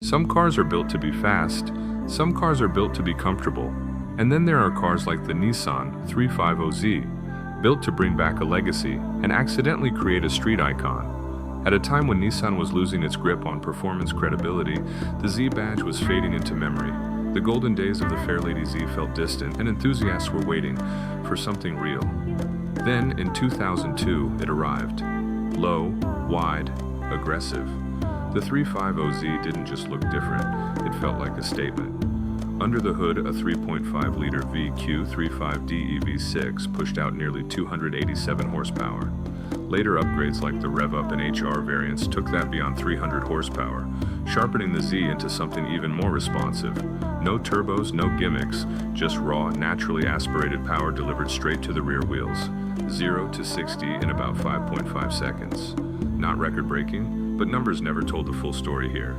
Some cars are built to be fast, some cars are built to be comfortable, and then there are cars like the Nissan 350Z, built to bring back a legacy and accidentally create a street icon. At a time when Nissan was losing its grip on performance credibility, the Z badge was fading into memory. The golden days of the Fairlady Z felt distant, and enthusiasts were waiting for something real. Then, in 2002, it arrived. Low, wide, aggressive. The 350Z didn't just look different, it felt like a statement. Under the hood, a 3.5-liter VQ35D EV6 pushed out nearly 287 horsepower. Later upgrades like the Rev Up and HR variants took that beyond 300 horsepower, sharpening the Z into something even more responsive. No turbos, no gimmicks, just raw, naturally aspirated power delivered straight to the rear wheels. 0 to 60 in about 5.5 seconds. Not record-breaking, but numbers never told the full story here.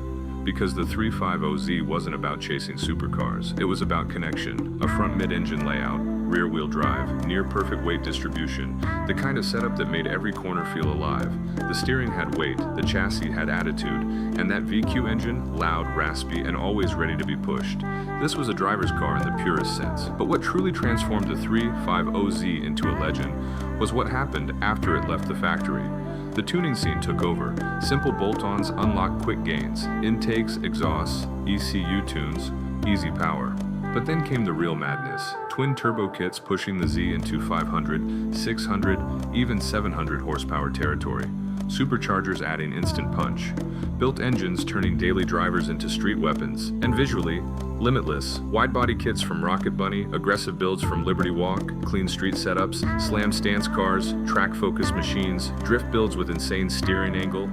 Because the 350Z wasn't about chasing supercars, it was about connection, a front mid-engine layout, rear-wheel drive, near-perfect weight distribution, the kind of setup that made every corner feel alive. The steering had weight, the chassis had attitude, and that VQ engine, loud, raspy, and always ready to be pushed. This was a driver's car in the purest sense. But what truly transformed the 350Z into a legend was what happened after it left the factory. The tuning scene took over. Simple bolt-ons unlocked quick gains, intakes, exhausts, ECU tunes, easy power. But then came the real madness. Twin turbo kits pushing the Z into 500, 600, even 700 horsepower territory. Superchargers adding instant punch. Built engines turning daily drivers into street weapons. And visually, limitless. Wide-body kits from Rocket Bunny, aggressive builds from Liberty Walk, clean street setups, slam stance cars, track-focused machines, drift builds with insane steering angle.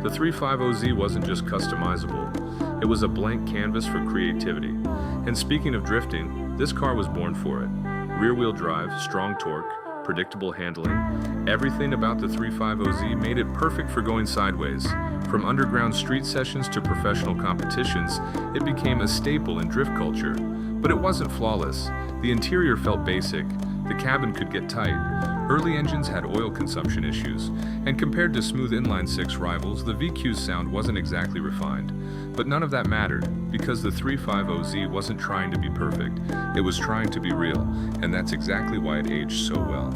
The 350Z wasn't just customizable. It was a blank canvas for creativity. And speaking of drifting, this car was born for it. Rear-wheel drive, strong torque, predictable handling. Everything about the 350Z made it perfect for going sideways. From underground street sessions to professional competitions, it became a staple in drift culture. But it wasn't flawless. The interior felt basic. The cabin could get tight. Early engines had oil consumption issues, and compared to smooth inline-six rivals, the VQ's sound wasn't exactly refined. But none of that mattered, because the 350Z wasn't trying to be perfect. It was trying to be real, and that's exactly why it aged so well.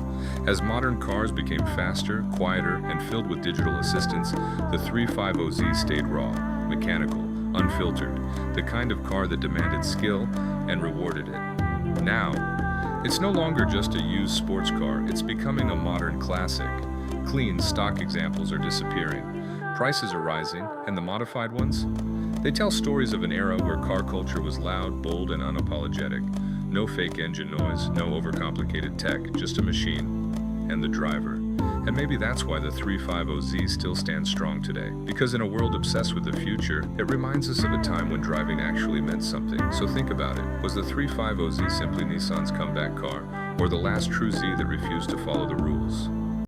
As modern cars became faster, quieter, and filled with digital assistance, the 350Z stayed raw, mechanical, unfiltered, the kind of car that demanded skill and rewarded it. Now, it's no longer just a used sports car, it's becoming a modern classic. Clean, stock examples are disappearing. Prices are rising, and the modified ones? They tell stories of an era where car culture was loud, bold, and unapologetic. No fake engine noise, no overcomplicated tech, just a machine and the driver. And maybe that's why the 350Z still stands strong today. Because in a world obsessed with the future, it reminds us of a time when driving actually meant something. So think about it. Was the 350Z simply Nissan's comeback car, or the last true Z that refused to follow the rules?